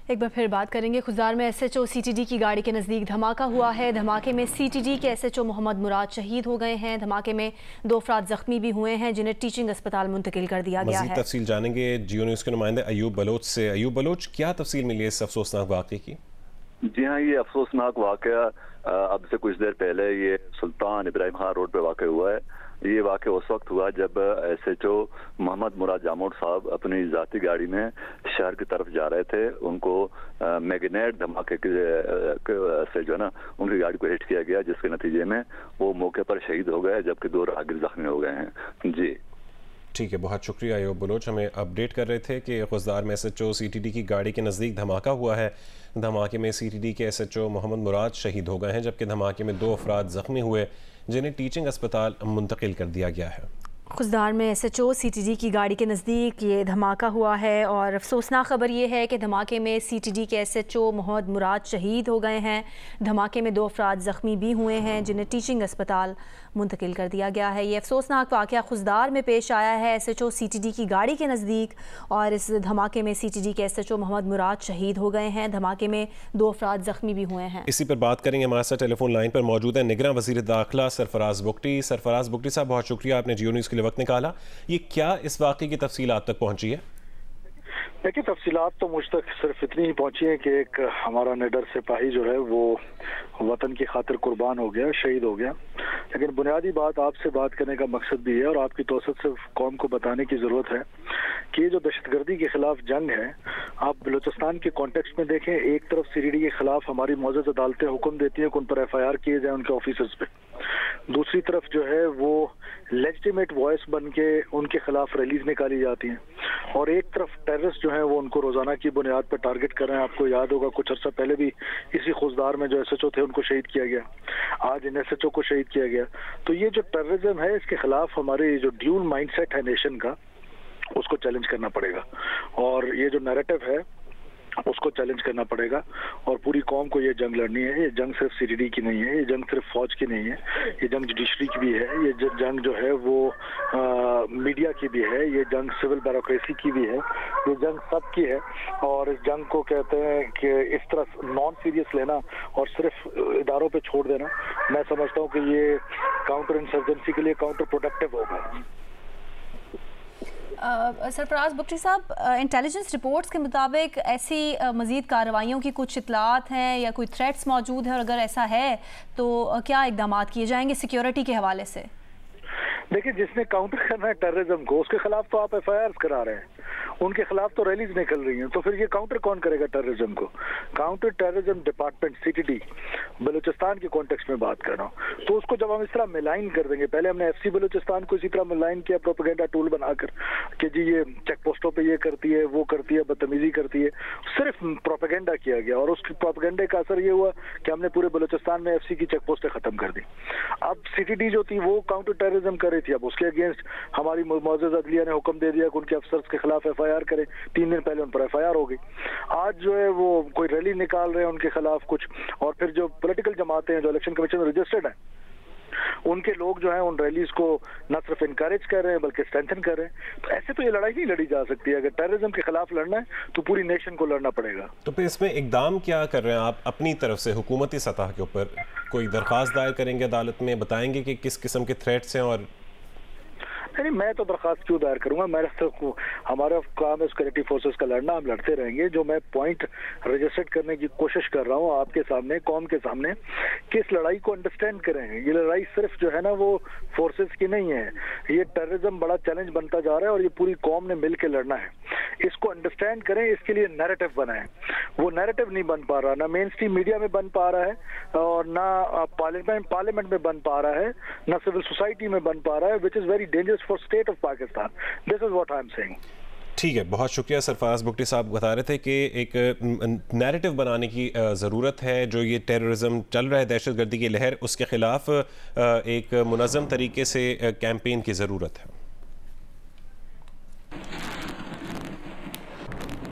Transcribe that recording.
एक बार फिर बात करेंगे। खुजदार में एसएचओ सीटीडी की गाड़ी के नज़दीक धमाका हुआ है। धमाके में सीटीडी के एसएचओ मोहम्मद मुराद शहीद हो गए हैं। धमाके में 2 अफराद जख्मी भी हुए हैं, जिन्हें टीचिंग अस्पताल मुंतकिल कर दिया गया है। मज़ीद तफसील जानेंगे जियो न्यूज़ के नुमाइंदे अयूब बलोच से। अयूब बलोच, क्या तफसील मिली है इस अफसोसनाक वाक़े की? जी हाँ, ये अफसोसनाक वाक़या अब से कुछ देर पहले ये सुल्तान इब्राहिम खान रोड पे वाक़ हुआ है। ये वाक़या उस वक्त हुआ जब एसएचओ मोहम्मद मुराद जामोद साहब अपनी ज़ाती गाड़ी में शहर की तरफ जा रहे थे। उनको मैग्नेट धमाके से जो है ना उनकी गाड़ी को हिट किया गया, जिसके नतीजे में वो मौके पर शहीद हो गए, जबकि 2 राहगीर जख्मी हो गए हैं। जी ठीक है, बहुत शुक्रिया अयूब बलोच। हमें अपडेट कर रहे थे कि खुजदार में एसएचओ सीटीडी की गाड़ी के नज़दीक धमाका हुआ है। धमाके में सीटीडी के एसएचओ मोहम्मद मुराद शहीद हो गए हैं, जबकि धमाके में 2 अफराद जख्मी हुए, जिन्हें टीचिंग अस्पताल मुंतकिल कर दिया गया है। खुजदार में एसएचओ सीटीडी की गाड़ी के नज़दीक ये धमाका हुआ है और अफसोसनाक खबर ये है कि धमाके में सीटीडी के एसएचओ मोहम्मद मुराद शहीद हो गए हैं। धमाके में 2 अफराद ज़ख्मी भी हुए हैं, जिन्हें टीचिंग अस्पताल मुंतकिल कर दिया गया है। ये अफसोसनाक वाक़या खुजदार में पेश आया है एसएचओ सीटीडी की गाड़ी के नज़दीक, और इस धमाके में सीटीडी के एसएचओ मोहम्मद मुराद शहीद हो गए हैं। धमाके में 2 अफराद ज़ख्मी भी हुए हैं। इसी पर बात करेंगे। हमारे साथ टेलीफोन लाइन पर मौजूद है निगरान वज़ीर दाखिला सरफराज बुगटी। सरफराज बुगटी साहब, बहुत शुक्रिया, आपने जियो न्यूज़ के लिए वक्त निकाला। ये क्या इस वाक़े की तफसील आप तक पहुंची है? देखिए, तफसीलात तो मुझ तक सिर्फ इतनी ही पहुंची है कि एक हमारा निडर सिपाही जो है वो वतन की खातिर कुर्बान हो गया, शहीद हो गया। लेकिन बुनियादी बात आपसे बात करने का मकसद भी है और आपकी तौसत से कौम को बताने की ज़रूरत है कि ये जो दहशतगर्दी के खिलाफ जंग है, आप बलूचिस्तान के कॉन्टेक्स्ट में देखें। एक तरफ सीटीडी के खिलाफ हमारी मौजूद अदालतें हुक्म देती हैं कि उन पर FIR किए जाए उनके ऑफिसर्स पे। दूसरी तरफ जो है वो लेजिटिमेट वॉइस बन के उनके खिलाफ रैलीज निकाली जाती हैं, और एक तरफ टेररिस्ट जो है वो उनको रोजाना की बुनियाद पर टारगेट कर रहे हैं। आपको याद होगा कुछ अर्सा पहले भी इसी खुजदार में जो एसएचओ थे उनको शहीद किया गया, आज इन एसएचओ को शहीद किया गया। तो ये जो टेररिज्म है, इसके खिलाफ हमारे जो ड्यूल माइंडसेट है नेशन का, उसको चैलेंज करना पड़ेगा, और ये जो नैरेटिव है उसको चैलेंज करना पड़ेगा। और पूरी कौम को ये जंग लड़नी है। ये जंग सिर्फ सीटीडी की नहीं है, ये जंग सिर्फ फौज की नहीं है, ये जंग जुडिशरी की भी है, ये जंग जो है वो मीडिया की भी है, ये जंग सिविल ब्यूरोक्रेसी की भी है, ये जंग सबकी है। और इस जंग को कहते हैं कि इस तरह नॉन सीरियस लेना और सिर्फ इदारों पे छोड़ देना, मैं समझता हूँ कि ये काउंटर इंसर्जेंसी के लिए काउंटर प्रोडक्टिव होगा। सरफराज बुगटी साहब, इंटेलिजेंस रिपोर्ट्स के मुताबिक ऐसी मज़ीद कार्रवाइयों की कुछ इतलात हैं या कोई थ्रेट्स मौजूद है, और अगर ऐसा है तो क्या इक़दाम किए जाएंगे सिक्योरिटी के हवाले से? देखिए, जिसने काउंटर करना है टेररिज्म को, उसके खिलाफ तो आप FIR करा रहे हैं, उनके खिलाफ तो रैलीज निकल रही हैं, तो फिर ये काउंटर कौन करेगा टेररिज्म को? Counter terrorism department CTD Balochistan के कॉन्टेक्स्ट में बात कर रहा हूँ। तो उसको जब हम इस तरह मिलाइन कर देंगे, पहले हमने FC बलूचिस्तान को इसी तरह मिलाइन किया प्रोपेगेंडा टूल बनाकर कि जी ये चेक पोस्टों पे ये करती है, वो करती है, बदतमीजी करती है, सिर्फ प्रोपेगेंडा किया गया, और उस प्रोपेगेंडे का असर ये हुआ कि हमने पूरे बलूचिस्तान में FC की चेक पोस्टें खत्म कर दी। अब सीटीडी जो थी वो काउंटर टेररिज्म कर रही थी, अब उसके अगेंस्ट हमारी मौजूद अदलिया ने हुक्म दे दिया कि उनके अफसर्स के खिलाफ FIR करें। 3 दिन पहले उन पर FIR हो गई। आज जो है वो कोई रैली निकाल रहे हैं उनके खिलाफ कुछ, और फिर जो पॉलिटिकल जमातें हैं जो इलेक्शन कमीशन में रजिस्टर्ड हैं, उनके लोग जो हैं उन रैलीज को न सिर्फ इनकरेज कर रहे हैं बल्कि स्ट्रेंथन कर रहे हैं। तो ऐसे तो ये लड़ाई नहीं लड़ी जा सकती है। अगर टेररिज्म के खिलाफ लड़ना है तो पूरी नेशन को लड़ना पड़ेगा। तो फिर इसमें इकदाम क्या कर रहे हैं आप अपनी तरफ से? हुकूमती सतह के ऊपर कोई दरख्वास्त दायर करेंगे अदालत में, बताएंगे कि किस किस्म के थ्रेट्स हैं? और नहीं, मैं तो दरख्वास्त क्यों दायर करूंगा? मेरा तो हमारा काम है सिक्योरिटी फोर्सेस का लड़ना, हम लड़ते रहेंगे। जो मैं पॉइंट रजिस्टर्ड करने की कोशिश कर रहा हूँ आपके सामने, कौम के सामने, कि इस लड़ाई को अंडरस्टैंड करें। ये लड़ाई सिर्फ जो है ना वो फोर्सेस की नहीं है, ये टेररिज्म बड़ा चैलेंज बनता जा रहा है और ये पूरी कौम ने मिल के लड़ना है। इसको अंडरस्टैंड करें, इसके लिए नैरेटिव बनाएं। वो नैरेटिव नहीं बन पा रहा, ना मेन स्ट्रीम मीडिया में बन पा रहा है और ना पार्लियामेंट में बन पा रहा है, ना सिविल सोसाइटी में बन पा रहा है, which is very dangerous for state of Pakistan. This is what I am saying. ठीक है, बहुत शुक्रिया। सरफराज बुगटी साहब बता रहे थे कि एक नैरेटिव बनाने की ज़रूरत है। जो ये टेररिज्म चल रहा है, दहशतगर्दी की लहर, उसके ख़िलाफ़ एक मुनज़्ज़म तरीके से कैंपेन की ज़रूरत है।